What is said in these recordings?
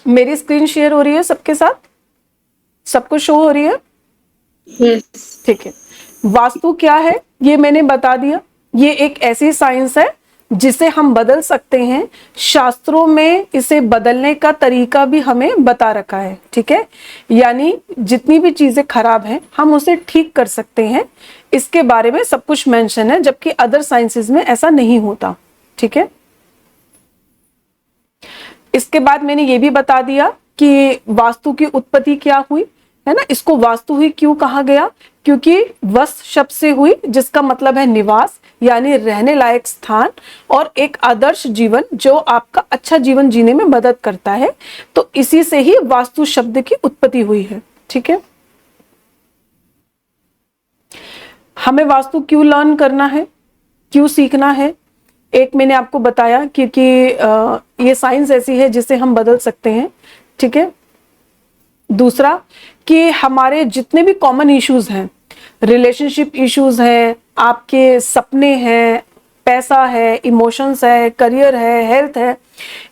मेरी screen share हो रही है सबके साथ, सबको शो हो रही है? यस। ठीक है। वास्तु क्या है ये मैंने बता दिया। ये एक ऐसी साइंस है जिसे हम बदल सकते हैं। शास्त्रों में इसे बदलने का तरीका भी हमें बता रखा है, ठीक है। यानी जितनी भी चीजें खराब हैं हम उसे ठीक कर सकते हैं, इसके बारे में सब कुछ मेंशन है, जबकि अदर साइंसेस में ऐसा नहीं होता, ठीक है। इसके बाद मैंने ये भी बता दिया कि वास्तु की उत्पत्ति क्या हुई, है ना। इसको वास्तु ही क्यों कहा गया, क्योंकि वस्त शब्द से हुई, जिसका मतलब है निवास, यानी रहने लायक स्थान और एक आदर्श जीवन जो आपका अच्छा जीवन जीने में मदद करता है। तो इसी से ही वास्तु शब्द की उत्पत्ति हुई है, ठीक है। हमें वास्तु क्यों लर्न करना है, क्यों सीखना है, एक मैंने आपको बताया क्योंकि ये साइंस ऐसी है जिसे हम बदल सकते हैं, ठीक है। दूसरा कि हमारे जितने भी कॉमन इश्यूज हैं, रिलेशनशिप इश्यूज हैं, आपके सपने हैं, पैसा है, इमोशंस है, करियर है, हेल्थ है,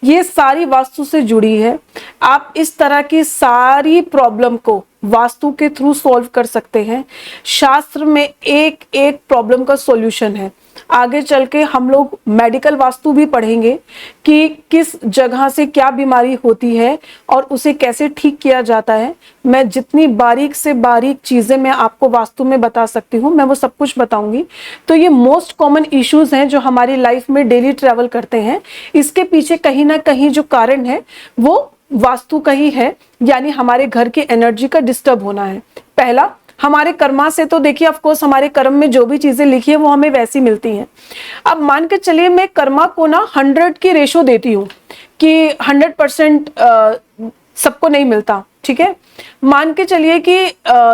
ये सारी वास्तु से जुड़ी है। आप इस तरह की सारी प्रॉब्लम को वास्तु के थ्रू सॉल्व कर सकते हैं। शास्त्र में एक एक प्रॉब्लम का सॉल्यूशन है। आगे चल के हम लोग मेडिकल वास्तु भी पढ़ेंगे कि किस जगह से क्या बीमारी होती है और उसे कैसे ठीक किया जाता है। मैं जितनी बारीक से बारीक चीजें मैं आपको वास्तु में बता सकती हूँ, मैं वो सब कुछ बताऊंगी। तो ये मोस्ट कॉमन इश्यूज हैं जो हमारी लाइफ में डेली ट्रेवल करते हैं। इसके पीछे कहीं ना कहीं जो कारण है वो वास्तु का ही है, यानी हमारे घर की एनर्जी का डिस्टर्ब होना है। पहला, हमारे कर्मा से तो देखिए ऑफ कोर्स हमारे कर्म में जो भी चीजें लिखी है वो हमें वैसी मिलती हैं। अब मान के चलिए मैं कर्मा को ना 100 की रेशो देती हूँ कि 100% सबको नहीं मिलता, ठीक है। मान के चलिए कि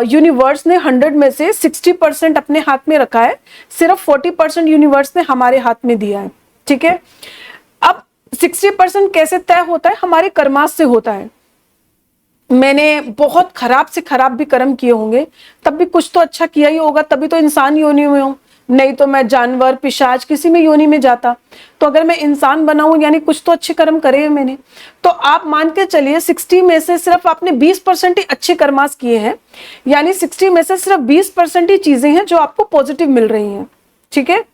यूनिवर्स ने 100 में से 60% अपने हाथ में रखा है, सिर्फ 40% यूनिवर्स ने हमारे हाथ में दिया है, ठीक है। अब 60% कैसे तय होता है, हमारे कर्मास से होता है। मैंने बहुत खराब से खराब भी कर्म किए होंगे, तब भी कुछ तो अच्छा किया ही होगा, तभी तो इंसान योनि में हूं, नहीं तो मैं जानवर, पिशाच किसी में योनि में जाता। तो अगर मैं इंसान बना हूं यानी कुछ तो अच्छे कर्म करे हैं मैंने। तो आप मान के चलिए 60 में से सिर्फ आपने 20% ही अच्छे कर्मास किए हैं, यानी 60 में से सिर्फ 20% ही चीजें हैं जो आपको पॉजिटिव मिल रही हैं, ठीक है।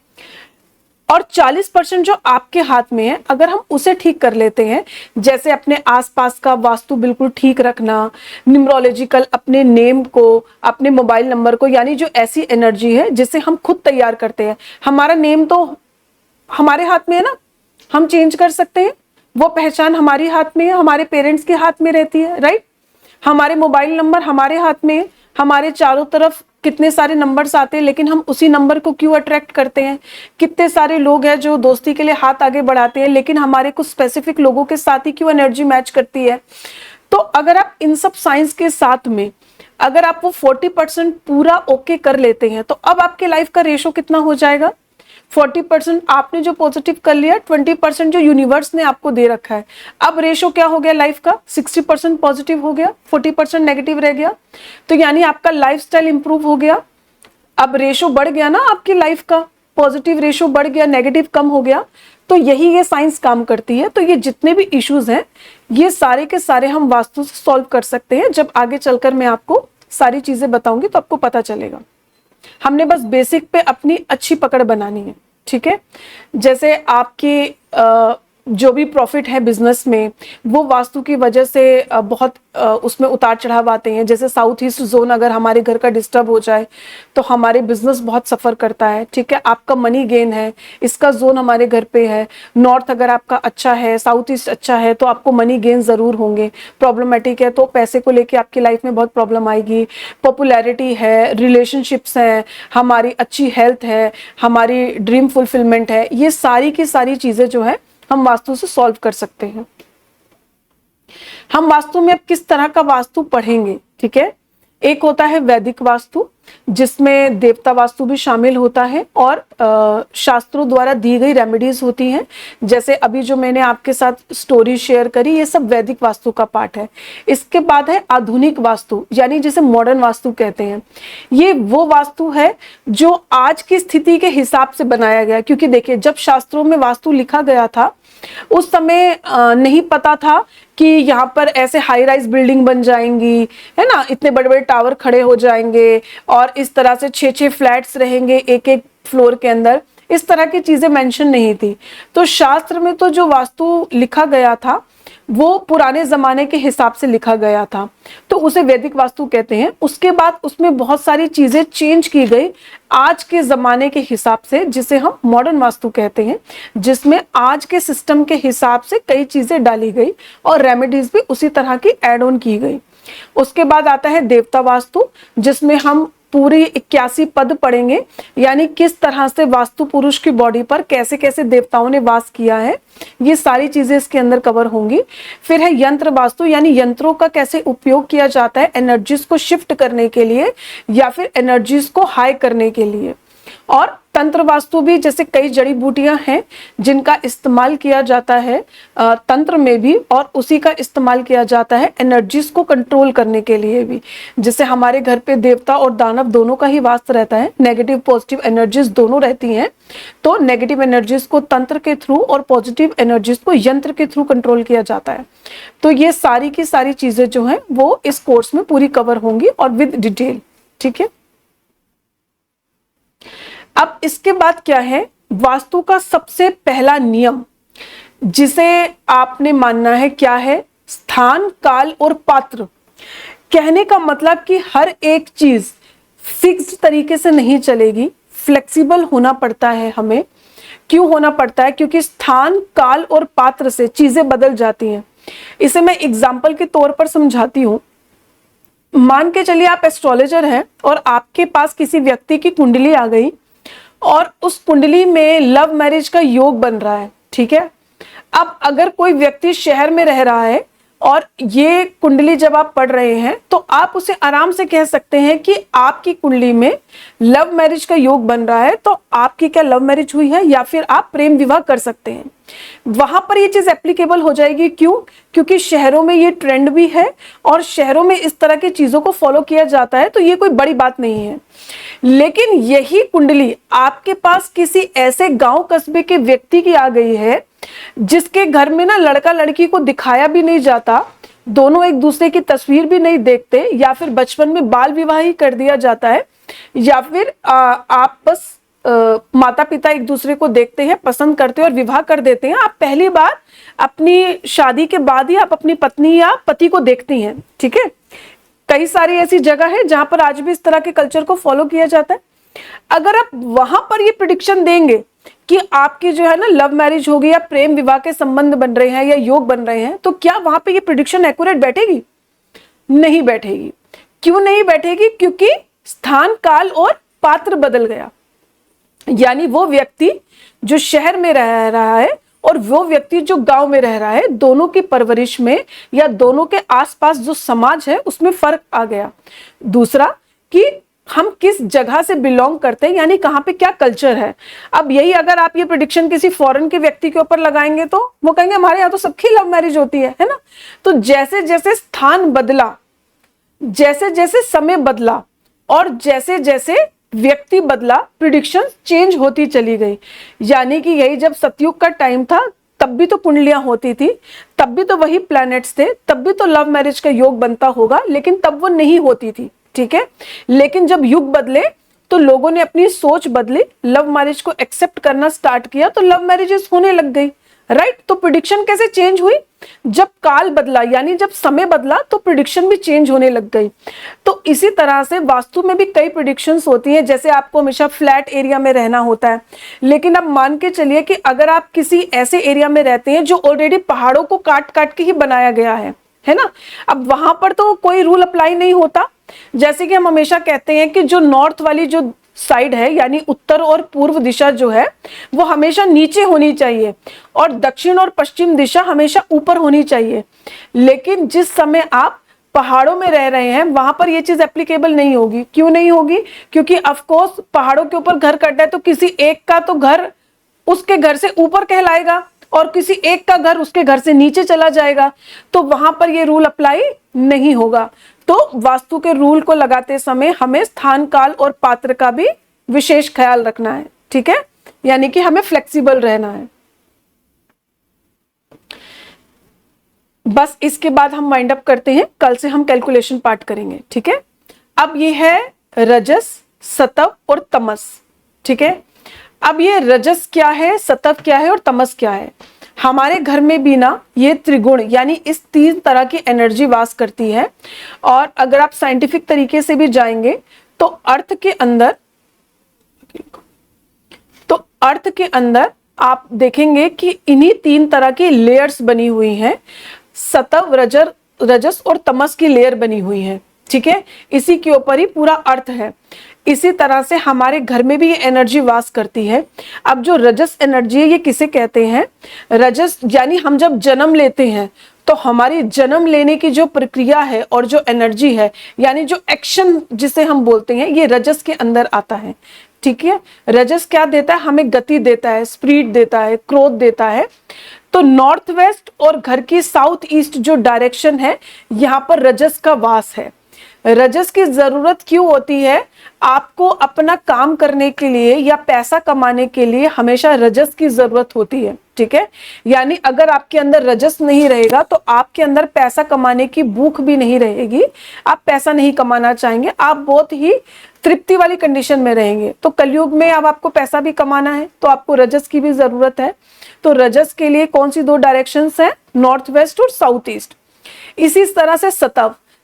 और 40% जो आपके हाथ में है, अगर हम उसे ठीक कर लेते हैं, जैसे अपने आसपास का वास्तु बिल्कुल ठीक रखना, न्यूमरोलॉजिकल अपने नेम को, अपने मोबाइल नंबर को, यानी जो ऐसी एनर्जी है जिसे हम खुद तैयार करते हैं। हमारा नेम तो हमारे हाथ में है ना, हम चेंज कर सकते हैं, वो पहचान हमारी हाथ में है, हमारे पेरेंट्स के हाथ में रहती है, राइट। हमारे मोबाइल नंबर हमारे हाथ में है, हमारे चारों तरफ कितने सारे नंबर्स आते हैं, लेकिन हम उसी नंबर को क्यों अट्रैक्ट करते हैं। कितने सारे लोग हैं जो दोस्ती के लिए हाथ आगे बढ़ाते हैं, लेकिन हमारे कुछ स्पेसिफिक लोगों के साथ ही क्यों एनर्जी मैच करती है। तो अगर आप इन सब साइंस के साथ में अगर आप वो 40% पूरा ओके कर लेते हैं, तो अब आपके लाइफ का रेशो कितना हो जाएगा। 40% आपने जो पॉजिटिव कर लिया, 20% जो यूनिवर्स ने आपको दे रखा है। अब रेशो क्या हो गया लाइफ का, 60% पॉजिटिव हो गया, 40% नेगेटिव रह गया। तो यानी आपका लाइफस्टाइल इंप्रूव हो गया। अब रेशो बढ़ गया ना आपकी लाइफ का, पॉजिटिव रेशो बढ़ गया, नेगेटिव कम हो गया। तो यही ये साइंस काम करती है। तो ये जितने भी इश्यूज हैं ये सारे के सारे हम वास्तु से सॉल्व कर सकते हैं। जब आगे चलकर मैं आपको सारी चीजें बताऊंगी तो आपको पता चलेगा। हमने बस बेसिक पे अपनी अच्छी पकड़ बनानी है, ठीक है। जैसे आपकी जो भी प्रॉफिट है बिजनेस में, वो वास्तु की वजह से बहुत उसमें उतार चढ़ाव आते हैं। जैसे साउथ ईस्ट जोन अगर हमारे घर का डिस्टर्ब हो जाए तो हमारे बिजनेस बहुत सफर करता है, ठीक है। आपका मनी गेन है, इसका जोन हमारे घर पे है। नॉर्थ अगर आपका अच्छा है, साउथ ईस्ट अच्छा है, तो आपको मनी गेन जरूर होंगे। प्रॉब्लमेटिक है तो पैसे को लेके आपकी लाइफ में बहुत प्रॉब्लम आएगी। पॉपुलैरिटी है, रिलेशनशिप्स हैं, हमारी अच्छी हेल्थ है, हमारी ड्रीम फुलफिलमेंट है, ये सारी की सारी चीजें जो है हम वास्तु से सॉल्व कर सकते हैं। हम वास्तु में अब किस तरह का वास्तु पढ़ेंगे, ठीक है। एक होता है वैदिक वास्तु, जिसमें देवता वास्तु भी शामिल होता है और शास्त्रों द्वारा दी गई रेमेडीज होती हैं। जैसे अभी जो मैंने आपके साथ स्टोरी शेयर करी, ये सब वैदिक वास्तु का पार्ट है। इसके बाद है आधुनिक वास्तु, यानी जिसे मॉडर्न वास्तु कहते हैं। ये वो वास्तु है जो आज की स्थिति के हिसाब से बनाया गया, क्योंकि देखिए जब शास्त्रों में वास्तु लिखा गया था उस समय नहीं पता था कि यहाँ पर ऐसे हाई राइज बिल्डिंग बन जाएंगी, है ना, इतने बड़े बड़े टावर खड़े हो जाएंगे और इस तरह से 6-6 फ्लैट्स रहेंगे एक एक फ्लोर के अंदर, इस तरह की चीजें मेंशन नहीं थी। तो शास्त्र में तो जो वास्तु लिखा गया था वो पुराने जमाने के हिसाब से लिखा गया था, तो उसे वैदिक वास्तु कहते हैं। उसके बाद उसमें बहुत सारी चीजें चेंज की गई आज के जमाने के हिसाब से, जिसे हम मॉडर्न वास्तु कहते हैं, जिसमें आज के सिस्टम के हिसाब से कई चीजें डाली गई और रेमेडीज भी उसी तरह की एड ऑन की गई। उसके बाद आता है देवता वास्तु, जिसमें हम पूरी 81 पद पढ़ेंगे, यानी किस तरह से वास्तु पुरुष की बॉडी पर कैसे कैसे देवताओं ने वास किया है, ये सारी चीजें इसके अंदर कवर होंगी। फिर है यंत्र वास्तु, यानी यंत्रों का कैसे उपयोग किया जाता है एनर्जीज को शिफ्ट करने के लिए या फिर एनर्जीज को हाई करने के लिए। और तंत्र वास्तु भी, जैसे कई जड़ी बूटियां हैं जिनका इस्तेमाल किया जाता है तंत्र में भी, और उसी का इस्तेमाल किया जाता है एनर्जीज को कंट्रोल करने के लिए भी। जैसे हमारे घर पे देवता और दानव दोनों का ही वास रहता है, नेगेटिव पॉजिटिव एनर्जीज दोनों रहती हैं, तो नेगेटिव एनर्जीज को तंत्र के थ्रू और पॉजिटिव एनर्जीज को यंत्र के थ्रू कंट्रोल किया जाता है। तो ये सारी की सारी चीजें जो हैं वो इस कोर्स में पूरी कवर होंगी और विद डिटेल, ठीक है। अब इसके बाद क्या है, वास्तु का सबसे पहला नियम जिसे आपने मानना है क्या है, स्थान काल और पात्र। कहने का मतलब कि हर एक चीज फिक्स्ड तरीके से नहीं चलेगी, फ्लेक्सिबल होना पड़ता है हमें। क्यों होना पड़ता है? क्योंकि स्थान काल और पात्र से चीजें बदल जाती हैं। इसे मैं एग्जाम्पल के तौर पर समझाती हूं। मान के चलिए आप एस्ट्रोलॉजर हैं और आपके पास किसी व्यक्ति की कुंडली आ गई और उस कुंडली में लव मैरिज का योग बन रहा है, ठीक है। अब अगर कोई व्यक्ति शहर में रह रहा है और ये कुंडली जब आप पढ़ रहे हैं तो आप उसे आराम से कह सकते हैं कि आपकी कुंडली में लव मैरिज का योग बन रहा है, तो आपकी क्या लव मैरिज हुई है या फिर आप प्रेम विवाह कर सकते हैं। वहां पर ये चीज एप्लीकेबल हो जाएगी। क्यों? क्योंकि शहरों में ये ट्रेंड भी है और शहरों में इस तरह की चीजों को फॉलो किया जाता है, तो ये कोई बड़ी बात नहीं है। लेकिन यही कुंडली आपके पास किसी ऐसे गांव कस्बे के व्यक्ति की आ गई है जिसके घर में ना लड़का लड़की को दिखाया भी नहीं जाता, दोनों एक दूसरे की तस्वीर भी नहीं देखते, या फिर बचपन में बाल विवाह ही कर दिया जाता है, या फिर आप बस माता पिता एक दूसरे को देखते हैं, पसंद करते हैं और विवाह कर देते हैं। आप पहली बार अपनी शादी के बाद ही आप अपनी पत्नी या पति को देखती हैं, ठीक है। कई सारी ऐसी जगह है जहां पर आज भी इस तरह के कल्चर को फॉलो किया जाता है। अगर आप वहां पर ये प्रिडिक्शन देंगे कि आपकी जो है ना लव मैरिज होगी या प्रेम विवाह के संबंध बन रहे हैं या योग बन रहे हैं, तो क्या वहां पे ये प्रिडिक्शन एक्यूरेट बैठेगी? नहीं बैठेगी। क्यों नहीं बैठेगी? क्योंकि स्थान काल और पात्र बदल गया। यानी वो व्यक्ति जो शहर में रह रहा है और वो व्यक्ति जो गांव में रह रहा है, दोनों की परवरिश में या दोनों के आसपास जो समाज है उसमें फर्क आ गया। दूसरा कि हम किस जगह से बिलोंग करते हैं, यानी कहाँ पे क्या कल्चर है। अब यही अगर आप ये प्रेडिक्शन किसी फॉरेन के व्यक्ति के ऊपर लगाएंगे तो वो कहेंगे हमारे यहाँ तो सबकी लव मैरिज होती है ना। तो जैसे जैसे स्थान बदला, जैसे जैसे समय बदला और जैसे जैसे व्यक्ति बदला, प्रिडिक्शन चेंज होती चली गई। यानी कि यही जब सतयुग का टाइम था तब भी तो कुंडलियां होती थी, तब भी तो वही प्लैनेट्स थे, तब भी तो लव मैरिज का योग बनता होगा, लेकिन तब वो नहीं होती थी, ठीक है। लेकिन जब युग बदले तो लोगों ने अपनी सोच बदली, लव मैरिज को एक्सेप्ट करना स्टार्ट किया, तो लव मैरिजेस होने लग गई, राइट। तो प्रिडिक्शन कैसे चेंज हुई? जब काल बदला, यानी जब समय बदला तो प्रिडिक्शन भी चेंज होने लग गई। तो इसी तरह से वास्तु में भी कई प्रिडिक्शंस होती हैं। जैसे आपको हमेशा फ्लैट एरिया में रहना होता है, लेकिन अब मान के चलिए कि अगर आप किसी ऐसे एरिया में रहते हैं जो ऑलरेडी पहाड़ों को काट काट के ही बनाया गया है ना, अब वहां पर तो कोई रूल अप्लाई नहीं होता। जैसे कि हम हमेशा कहते हैं कि जो नॉर्थ वाली जो साइड है, यानी उत्तर और पूर्व दिशा जो है वो हमेशा नीचे होनी चाहिए और दक्षिण और पश्चिम दिशा हमेशा ऊपर होनी चाहिए। लेकिन जिस समय आप पहाड़ों में रह रहे हैं वहां पर ये चीज एप्लीकेबल नहीं होगी। क्यों नहीं होगी? क्योंकि ऑफ कोर्स पहाड़ों के ऊपर घर कट है तो किसी एक का तो घर उसके घर से ऊपर कहलाएगा और किसी एक का घर उसके घर से नीचे चला जाएगा, तो वहां पर ये रूल अप्लाई नहीं होगा। तो वास्तु के रूल को लगाते समय हमें स्थान काल और पात्र का भी विशेष ख्याल रखना है, ठीक है। यानी कि हमें फ्लेक्सिबल रहना है। बस इसके बाद हम वाइंड अप करते हैं, कल से हम कैलकुलेशन पार्ट करेंगे, ठीक है। अब ये है रजस, सतव और तमस, ठीक है। अब ये रजस क्या है, सतव क्या है और तमस क्या है। हमारे घर में भी ना ये त्रिगुण यानी इस 3 तरह की एनर्जी वास करती है। और अगर आप साइंटिफिक तरीके से भी जाएंगे तो अर्थ के अंदर आप देखेंगे कि इन्हीं 3 तरह की लेयर्स बनी हुई हैं। सतव, रजस और तमस की लेयर बनी हुई है, ठीक है। इसी के ऊपर ही पूरा अर्थ है। इसी तरह से हमारे घर में भी ये एनर्जी वास करती है। अब जो रजस एनर्जी है ये किसे कहते हैं, रजस यानी हम जब जन्म लेते हैं तो हमारी जन्म लेने की जो प्रक्रिया है और जो एनर्जी है यानी जो एक्शन जिसे हम बोलते हैं, ये रजस के अंदर आता है, ठीक है। रजस क्या देता है, हमें गति देता है, स्पीड देता है, क्रोध देता है। तो नॉर्थ वेस्ट और घर की साउथ ईस्ट जो डायरेक्शन है, यहाँ पर रजस का वास है। रजस की जरूरत क्यों होती है, आपको अपना काम करने के लिए या पैसा कमाने के लिए हमेशा रजस की जरूरत होती है, ठीक है। यानी अगर आपके अंदर रजस नहीं रहेगा तो आपके अंदर पैसा कमाने की भूख भी नहीं रहेगी, आप पैसा नहीं कमाना चाहेंगे, आप बहुत ही तृप्ति वाली कंडीशन में रहेंगे। तो कलयुग में अब आपको पैसा भी कमाना है तो आपको रजस की भी जरूरत है। तो रजस के लिए कौन सी 2 डायरेक्शंस है, नॉर्थ वेस्ट और साउथ ईस्ट। इसी तरह से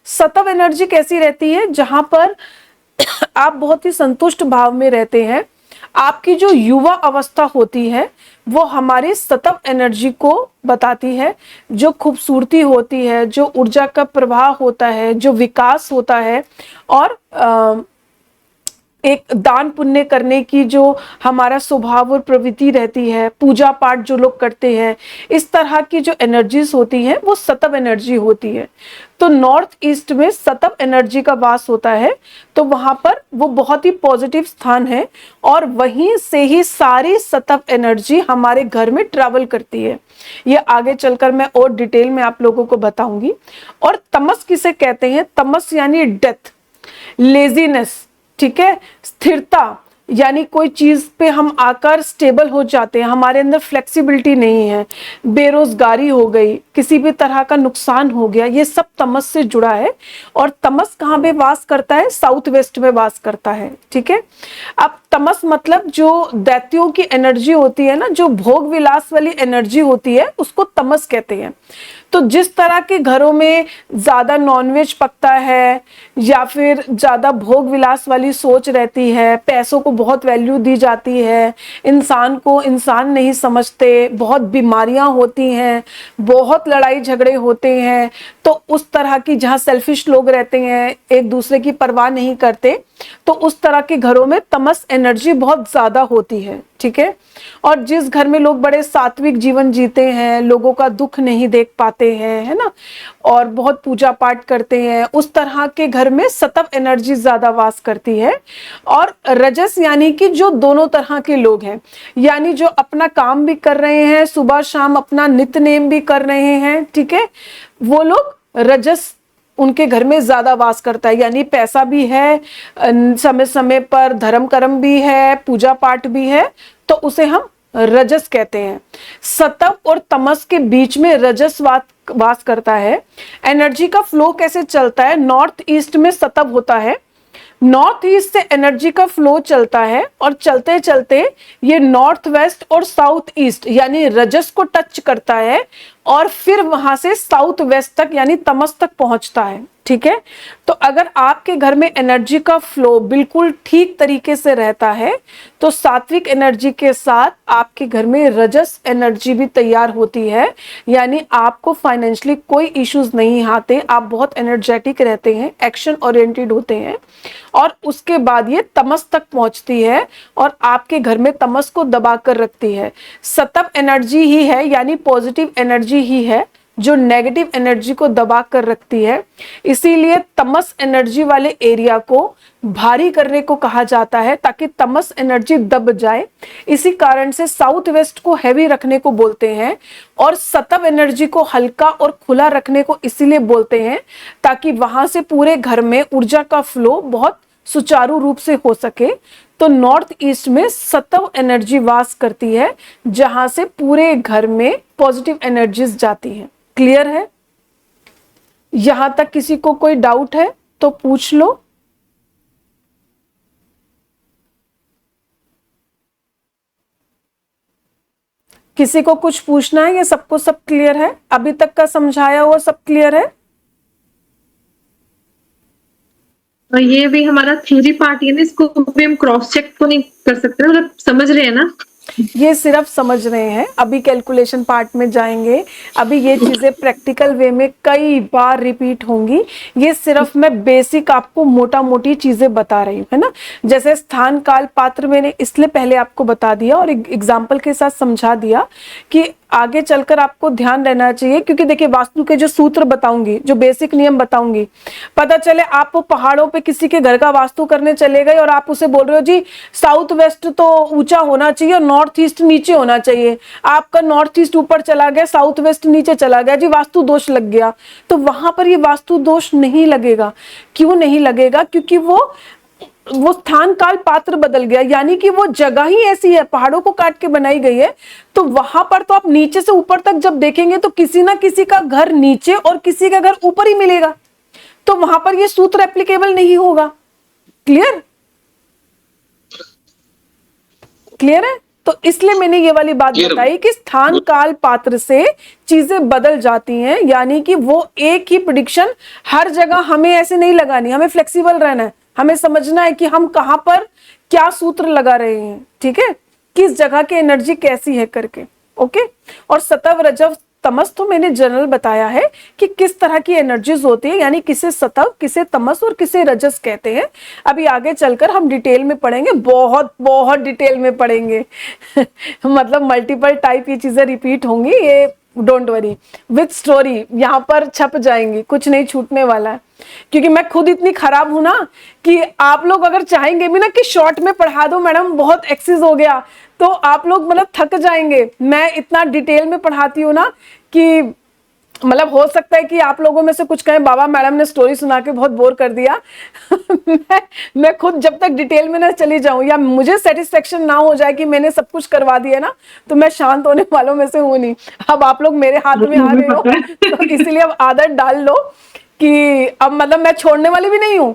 सतव एनर्जी कैसी रहती है, जहां पर आप बहुत ही संतुष्ट भाव में रहते हैं। आपकी जो युवा अवस्था होती है वो हमारी सतव एनर्जी को बताती है। जो खूबसूरती होती है, जो ऊर्जा का प्रवाह होता है, जो विकास होता है और एक दान पुण्य करने की जो हमारा स्वभाव और प्रवृत्ति रहती है, पूजा पाठ जो लोग करते हैं, इस तरह की जो एनर्जीज होती हैं वो सतव एनर्जी होती है। तो नॉर्थ ईस्ट में सतव एनर्जी का वास होता है, तो वहां पर वो बहुत ही पॉजिटिव स्थान है और वहीं से ही सारी सतव एनर्जी हमारे घर में ट्रैवल करती है। ये आगे चलकर मैं और डिटेल में आप लोगों को बताऊंगी। और तमस किसे कहते हैं, तमस यानी डेथ, लेजीनेस, ठीक है, स्थिरता, यानी कोई चीज पे हम आकर स्टेबल हो जाते हैं, हमारे अंदर फ्लेक्सिबिलिटी नहीं है, बेरोजगारी हो गई, किसी भी तरह का नुकसान हो गया, ये सब तमस से जुड़ा है। और तमस कहाँ पे वास करता है, साउथ वेस्ट में वास करता है, ठीक है। अब तमस मतलब जो दैत्यों की एनर्जी होती है ना, जो भोग विलास वाली एनर्जी होती है, उसको तमस कहते हैं। तो जिस तरह के घरों में ज्यादा नॉनवेज पकता है या फिर ज्यादा भोग विलास वाली सोच रहती है, पैसों को बहुत वैल्यू दी जाती है, इंसान को इंसान नहीं समझते, बहुत बीमारियां होती हैं, बहुत लड़ाई झगड़े होते हैं, तो उस तरह की जहाँ सेल्फिश लोग रहते हैं, एक दूसरे की परवाह नहीं करते, तो उस तरह के घरों में तमस एनर्जी बहुत ज्यादा होती है, ठीक है। और जिस घर में लोग बड़े सात्विक जीवन जीते हैं, लोगों का दुख नहीं देख पाते हैं, है ना, और बहुत पूजा पाठ करते हैं, उस तरह के घर में सतव एनर्जी ज्यादा वास करती है। और रजस यानी कि जो दोनों तरह के लोग हैं, यानी जो अपना काम भी कर रहे हैं, सुबह शाम अपना नित्य नेम भी कर रहे हैं, ठीक है, वो लोग रजस उनके घर में ज्यादा वास करता है। यानी पैसा भी है, समय समय पर धर्म कर्म भी है, पूजा पाठ भी है, तो उसे हम रजस कहते हैं। सतव और तमस के बीच में रजस वास करता है। एनर्जी का फ्लो कैसे चलता है, नॉर्थ ईस्ट में सतव होता है, नॉर्थ ईस्ट से एनर्जी का फ्लो चलता है और चलते चलते ये नॉर्थ वेस्ट और साउथ ईस्ट यानी रजस को टच करता है और फिर वहां से साउथ वेस्ट तक यानी तमस तक पहुंचता है, ठीक है। तो अगर आपके घर में एनर्जी का फ्लो बिल्कुल ठीक तरीके से रहता है तो सात्विक एनर्जी के साथ आपके घर में रजस एनर्जी भी तैयार होती है, यानी आपको फाइनेंशियली कोई इश्यूज नहीं आते, आप बहुत एनर्जेटिक रहते हैं, एक्शन ओरिएंटेड होते हैं। और उसके बाद ये तमस तक पहुंचती है और आपके घर में तमस को दबा कर रखती है। सतव एनर्जी ही है यानी पॉजिटिव एनर्जी ही है जो नेगेटिव एनर्जी को दबा कर रखती है। इसीलिए तमस एनर्जी वाले एरिया को भारी करने को कहा जाता है ताकि तमस एनर्जी दब जाए। इसी कारण से साउथ वेस्ट को हैवी रखने को बोलते हैं और सतव एनर्जी को हल्का और खुला रखने को इसीलिए बोलते हैं ताकि वहां से पूरे घर में ऊर्जा का फ्लो बहुत सुचारू रूप से हो सके। तो नॉर्थ ईस्ट में सतव एनर्जी वास करती है जहां से पूरे घर में पॉजिटिव एनर्जीज जाती हैं। क्लियर है? यहां तक किसी को कोई डाउट है तो पूछ लो। किसी को कुछ पूछना है या सबको सब क्लियर है? अभी तक का समझाया हुआ सब क्लियर है? और ये भी हमारा थ्योरी पार्ट है ना, इसको भी हम क्रॉस चेक तो नहीं कर सकते, मतलब समझ रहे हैं ना? ये सिर्फ समझ रहे हैं, अभी कैलकुलेशन पार्ट में जाएंगे। अभी ये चीजें प्रैक्टिकल वे में कई बार रिपीट होंगी। ये सिर्फ मैं बेसिक आपको मोटा मोटी चीजें बता रही हूँ, है ना। जैसे स्थान काल पात्र मैंने इसलिए पहले आपको बता दिया और एग्जाम्पल के साथ समझा दिया कि आगे चलकर आपको ध्यान रहना चाहिए, क्योंकि देखिए वास्तु के जो सूत्र बताऊंगी, जो बेसिक नियम बताऊंगी, पता चले आप वो पहाड़ों पे किसी के घर का वास्तु करने चले गए और आप उसे बोल रहे हो जी साउथ वेस्ट तो ऊंचा होना चाहिए और नॉर्थ ईस्ट नीचे होना चाहिए। आपका नॉर्थ ईस्ट ऊपर चला गया, साउथ वेस्ट नीचे चला गया, जी वास्तु दोष लग गया। तो वहां पर ये वास्तु दोष नहीं लगेगा। क्यों नहीं लगेगा? क्योंकि वो स्थान काल पात्र बदल गया, यानी कि वो जगह ही ऐसी है, पहाड़ों को काट के बनाई गई है। तो वहां पर तो आप नीचे से ऊपर तक जब देखेंगे तो किसी ना किसी का घर नीचे और किसी का घर ऊपर ही मिलेगा, तो वहां पर ये सूत्र एप्लीकेबल नहीं होगा। क्लियर? क्लियर है? तो इसलिए मैंने ये वाली बात बताई कि स्थान काल पात्र से चीजें बदल जाती हैं, यानी कि वो एक ही प्रेडिक्शन हर जगह हमें ऐसे नहीं लगानी, हमें फ्लेक्सिबल रहना है। हमें समझना है कि हम कहां पर क्या सूत्र लगा रहे हैं, ठीक है, किस जगह की एनर्जी कैसी है करके। ओके। और सतव रजव तमस तो मैंने जनरल बताया है कि किस तरह की एनर्जीज होती है, यानी किसे सतव, किसे तमस और किसे रजस कहते हैं। अभी आगे चलकर हम डिटेल में पढ़ेंगे, बहुत बहुत डिटेल में पढ़ेंगे मतलब मल्टीपल टाइप ये चीजें रिपीट होंगी, ये डोंट वरी, विद स्टोरी यहाँ पर छप जाएंगी, कुछ नहीं छूटने वाला है। क्योंकि मैं खुद इतनी खराब हूं ना कि आप लोग अगर चाहेंगे भी ना कि शॉर्ट में पढ़ा दो मैडम, बहुत एक्सेस हो गया, तो आप लोग मतलब थक जाएंगे। मैं इतना डिटेल में पढ़ाती हूँ ना कि मतलब हो सकता है कि आप लोगों में से कुछ कहें बाबा मैडम ने स्टोरी सुना के बहुत बोर कर दिया मैं खुद जब तक डिटेल में ना चली जाऊं या मुझे सेटिस्फेक्शन ना हो जाए कि मैंने सब कुछ करवा दिया ना, तो मैं शांत होने वालों में से हूं नहीं। अब आप लोग मेरे हाथ में आ रहे हो तो इसलिए अब आदत डाल लो कि अब मतलब मैं छोड़ने वाली भी नहीं हूँ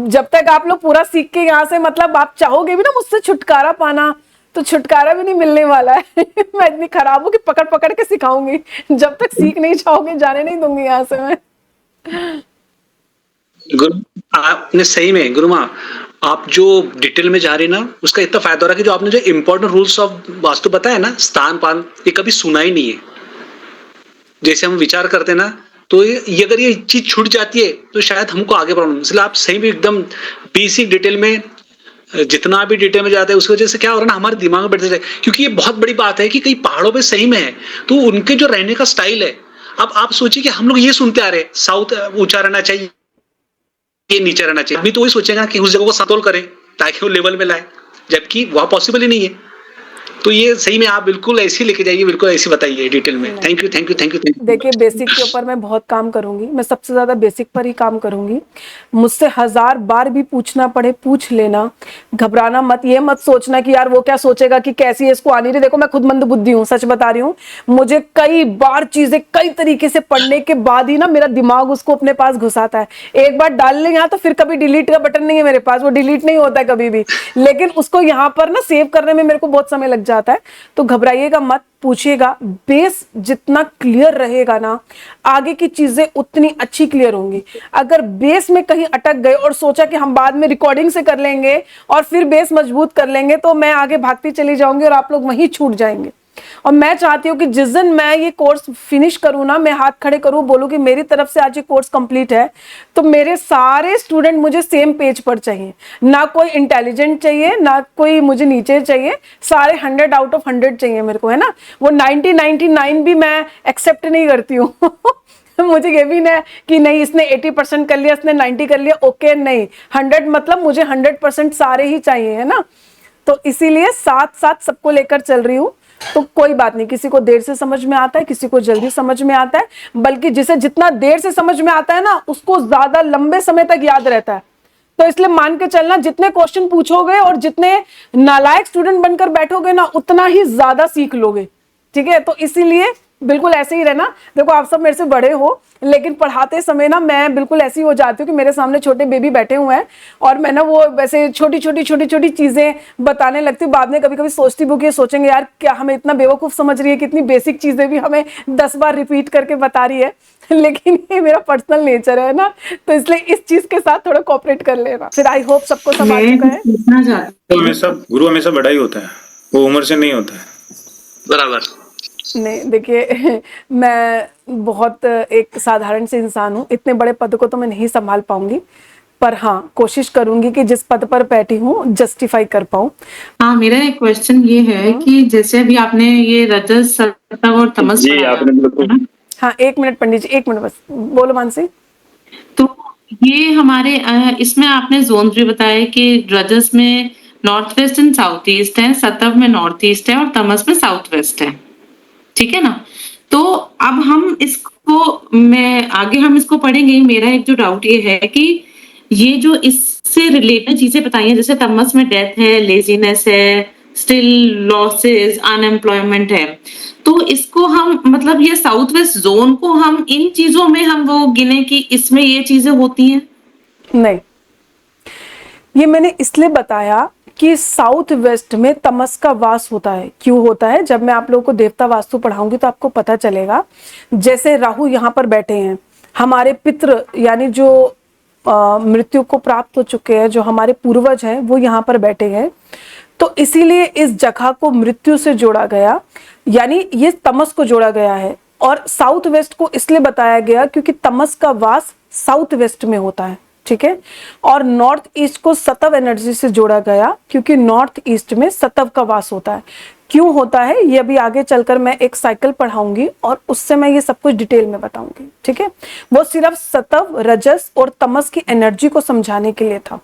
जब तक आप लोग पूरा सीख के यहाँ से, मतलब आप चाहोगे भी ना मुझसे छुटकारा पाना, तो छुटकारा भी नहीं मिलने वाला है मैं इतनी खराब हूं कि पकड़ पकड़ के सिखाऊंगी, जब तक सीख नहीं जाओगे जाने नहीं दूंगी यहाँ से मैं। गुरु, आपने सही में गुरु माँ, आप जो डिटेल में जा रहे ना, उसका इतना फायदा हो रहा है कि जो आपने जो इम्पोर्टेंट रूल्स ऑफ वास्तु बताया ना, स्थान पान, ये कभी सुना ही नहीं है। जैसे हम विचार करते हैं ना, तो ये अगर ये चीज छूट जाती है तो शायद हमको आगे प्रॉब्लम। इसलिए आप सही में एकदम बेसिक डिटेल में, जितना भी डिटेल में जाते हैं उसकी वजह से क्या हो रहा है ना, हमारे दिमाग में बैठते जाए। क्योंकि ये बहुत बड़ी बात है कि कई पहाड़ों पे सही में है तो उनके जो रहने का स्टाइल है। अब आप सोचिए कि हम लोग ये सुनते आ रहे साउथ ऊंचा रहना चाहिए, ये नीचे रहना चाहिए, अभी तो वही सोचेगा कि उस जगह को समतोल करें ताकि वो लेवल में लाए, जबकि वह पॉसिबल ही नहीं है। तो ये सही में आप बिल्कुल ऐसे लेके जाइए, बिल्कुल ऐसे बताइए डिटेल में। Thank you thank you thank you thank you. देखिए बेसिक के ऊपर मैं बहुत काम करूंगी, मैं सबसे ज्यादा बेसिक पर ही काम करूंगी। मुझसे 1000 बार भी पूछना पड़े पूछ लेना, घबराना मत। ये मत सोचना कि यार वो क्या सोचेगा कि कैसी है, इसको आनी रही। देखो मैं खुद मंदबुद्धि हूँ, सच बता रही हूँ। मुझे कई बार चीजें कई तरीके से पढ़ने के बाद ही ना मेरा दिमाग उसको अपने पास घुसाता है। एक बार डाल ले यहाँ तो फिर कभी डिलीट का बटन नहीं है मेरे पास, वो डिलीट नहीं होता है कभी भी, लेकिन उसको यहाँ पर ना सेव करने में मेरे को बहुत समय लग जाता है। तो घबराइएगा मत, पूछिएगा। बेस जितना क्लियर रहेगा ना, आगे की चीजें उतनी अच्छी क्लियर होंगी। अगर बेस में कहीं अटक गए और सोचा कि हम बाद में रिकॉर्डिंग से कर लेंगे और फिर बेस मजबूत कर लेंगे, तो मैं आगे भागती चली जाऊंगी और आप लोग वहीं छूट जाएंगे। और मैं चाहती हूँ कि जिस दिन मैं ये कोर्स फिनिश करूँ ना, मैं हाथ खड़े करूँ, बोलूँ कि मेरी तरफ से आज ये कोर्स कंप्लीट है, तो मेरे सारे स्टूडेंट मुझे सेम पेज पर चाहिए। ना कोई इंटेलिजेंट चाहिए, ना कोई मुझे नीचे चाहिए, सारे 100 आउट ऑफ 100 चाहिए मेरे को, है ना। वो 90 99 भी मैं एक्सेप्ट नहीं करती हूँ मुझे ये भी ना कि नहीं इसने 80% कर लिया, इसने 90 कर लिया, ओके नहीं, 100 मतलब मुझे 100% सारे ही चाहिए, है ना। तो इसीलिए साथ साथ सबको लेकर चल रही हूँ। तो कोई बात नहीं, किसी को देर से समझ में आता है, किसी को जल्दी समझ में आता है, बल्कि जिसे जितना देर से समझ में आता है ना, उसको ज्यादा लंबे समय तक याद रहता है। तो इसलिए मान के चलना, जितने क्वेश्चन पूछोगे और जितने नालायक स्टूडेंट बनकर बैठोगे ना, उतना ही ज्यादा सीख लोगे, ठीक है। तो इसीलिए बिल्कुल ऐसे ही रहना। देखो आप सब मेरे से बड़े हो, लेकिन पढ़ाते समय ना मैं बिल्कुल ऐसी हो जाती हूँ कि मेरे सामने छोटे बेबी बैठे हुए हैं और मैं ना वो वैसे छोटी छोटी चीजें बताने लगती हूँ। बाद में कभी कभी सोचती हूँ कि सोचेंगे यार क्या हमें इतना बेवकूफ समझ रही है, कितनी बेसिक चीजें भी हमें 10 बार रिपीट करके बता रही है। लेकिन ये मेरा पर्सनल नेचर है ना, तो इसलिए इस चीज के साथ थोड़ा कोऑपरेट कर लेना। फिर आई होप सबको समझ मैं चुका है। पूछना चाहती तो हमेशा गुरु हमेशा बड़ा ही होता है, वो उम्र से नहीं होता है। बराबर। नहीं देखिए मैं बहुत एक साधारण से इंसान हूँ, इतने बड़े पद को तो मैं नहीं संभाल पाऊंगी, पर हाँ कोशिश करूंगी कि जिस पद पर बैठी हूँ जस्टिफाई कर पाऊँ। हाँ, मेरा एक क्वेश्चन ये है कि जैसे अभी आपने ये रजस, सत्व और तमस जी पढ़ाया, आपने बिल्कुल। है ना? हाँ 1 मिनट पंडित जी, 1 मिनट बस, बोलो मानसी। तो ये हमारे इसमें आपने जोन भी बताया कि रजस में north west and south east है, सत्व में नॉर्थ ईस्ट है और तमस में साउथ वेस्ट है, ठीक है ना? तो अब हम इसको आगे हम इसको पढ़ेंगे। मेरा एक जो डाउट ये है कि ये जो इससे रिलेटेड चीजें बताई हैं, जैसे तमस में डेथ है, लेजीनेस है, स्टिल लॉसेस, अनएम्प्लॉयमेंट है, तो इसको हम मतलब ये साउथ वेस्ट जोन को हम इन चीजों में हम वो गिने कि इसमें ये चीजें होती हैं? नहीं, ये मैंने इसलिए बताया कि साउथ वेस्ट में तमस का वास होता है। क्यों होता है, जब मैं आप लोगों को देवता वास्तु पढ़ाऊंगी तो आपको पता चलेगा। जैसे राहु यहाँ पर बैठे हैं, हमारे पितृ यानी जो मृत्यु को प्राप्त हो चुके हैं, जो हमारे पूर्वज हैं, वो यहाँ पर बैठे हैं। तो इसीलिए इस जगह को मृत्यु से जोड़ा गया, यानी ये तमस को जोड़ा गया है। और साउथ वेस्ट को इसलिए बताया गया क्योंकि तमस का वास साउथ वेस्ट में होता है, ठीक है। और नॉर्थ ईस्ट को सतव एनर्जी से जोड़ा गया क्योंकि नॉर्थ ईस्ट में सतव का वास होता है। क्यों होता है ये अभी आगे चलकर मैं एक साइकिल पढ़ाऊंगी और उससे मैं ये सब कुछ डिटेल में बताऊंगी, ठीक है। वो सिर्फ सतव, रजस और तमस की एनर्जी को समझाने के लिए था,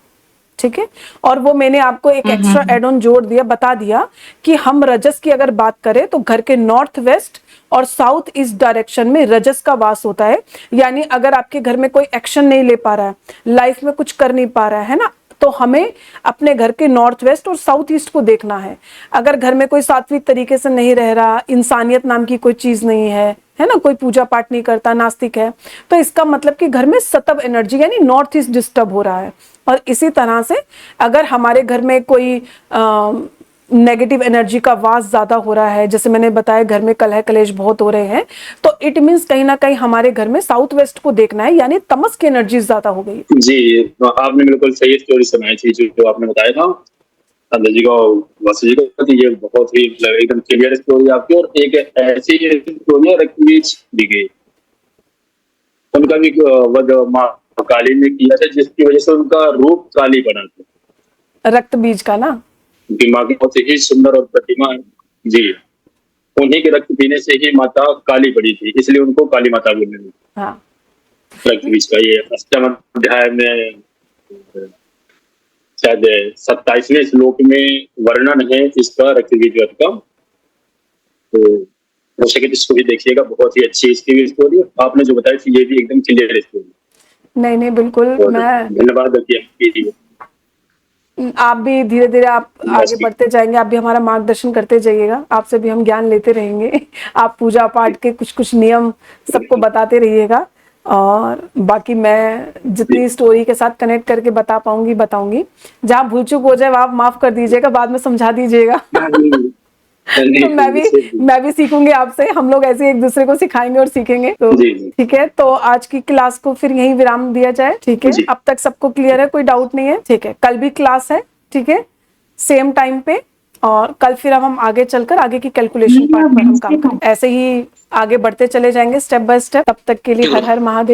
ठीक है। और वो मैंने आपको एक एक्स्ट्रा एड ऑन जोड़ दिया, बता दिया कि हम रजस की अगर बात करें तो घर के नॉर्थ वेस्ट और साउथ ईस्ट डायरेक्शन में रजस का वास होता है। यानी अगर आपके घर में कोई एक्शन नहीं ले पा रहा है, लाइफ में कुछ कर नहीं पा रहा है ना, तो हमें अपने घर के नॉर्थ वेस्ट और साउथ ईस्ट को देखना है। अगर घर में कोई सात्विक तरीके से नहीं रह रहा, इंसानियत नाम की कोई चीज नहीं है ना, कोई पूजा पाठ नहीं करता, नास्तिक है, तो इसका मतलब कि घर में सतव एनर्जी यानी नॉर्थ ईस्ट डिस्टर्ब हो रहा है। और इसी तरह से अगर हमारे घर में कोई नेगेटिव एनर्जी का वास ज्यादा हो रहा है, जैसे मैंने बताया घर में कलह कलेश बहुत हो रहे हैं, तो इट मींस कहीं ना कहीं हमारे घर में साउथ वेस्ट को देखना है, यानी तमस की एनर्जी ज्यादा हो गई। जी आपने बिल्कुल सही स्टोरी सुनाई थी जो आपने बताया था अंदर जी को, वासु जी को। ये बहुत ही मतलब एकदम क्लियर स्टोरी आपकी। और एक ऐसी स्टोरी है रक्तबीज दी गई, उनका भी वध माँ काली ने किया था, जिसकी वजह से उनका रूप काली बना था। रक्त बीज का ना, उनकी माँ की बहुत ही सुंदर और प्रतिमा जी, उन्हीं के रक्त पीने से ही माता काली पड़ी थी, इसलिए उनको काली माता बोलने लगी। हाँ रक्तबीज का ये अष्टम अध्याय में शायद 27वें श्लोक में वर्णन है इसका, रक्तबीज व्रत का। तो हो सके तो इसको भी देखिएगा, बहुत ही अच्छी इसकी भी स्टोरी। आपने जो बताया थी ये भी एकदम क्लियर स्टोरी। नहीं बिल्कुल, मैं धन्यवाद आपकी। आप भी धीरे धीरे आप आगे बढ़ते जाएंगे, आप भी हमारा मार्गदर्शन करते जाइएगा, आपसे भी हम ज्ञान लेते रहेंगे। आप पूजा पाठ के कुछ नियम सबको बताते रहिएगा, और बाकी मैं जितनी स्टोरी के साथ कनेक्ट करके बता पाऊंगी बताऊंगी। जहाँ भूल चूक हो जाए आप माफ कर दीजिएगा, बाद में समझा दीजिएगा। तो मैं भी सीखूंगी आपसे, हम लोग ऐसे एक दूसरे को सिखाएंगे और सीखेंगे। तो ठीक है, तो आज की क्लास को फिर यहीं विराम दिया जाए, ठीक है। अब तक सबको क्लियर है, कोई डाउट नहीं है, ठीक है। कल भी क्लास है, ठीक है, सेम टाइम पे। और कल फिर हम आगे चलकर आगे की कैलकुलेशन पार्ट पर हम काम करें, ऐसे ही आगे बढ़ते चले जाएंगे स्टेप बाय स्टेप। तब तक के लिए हर हर महादेव।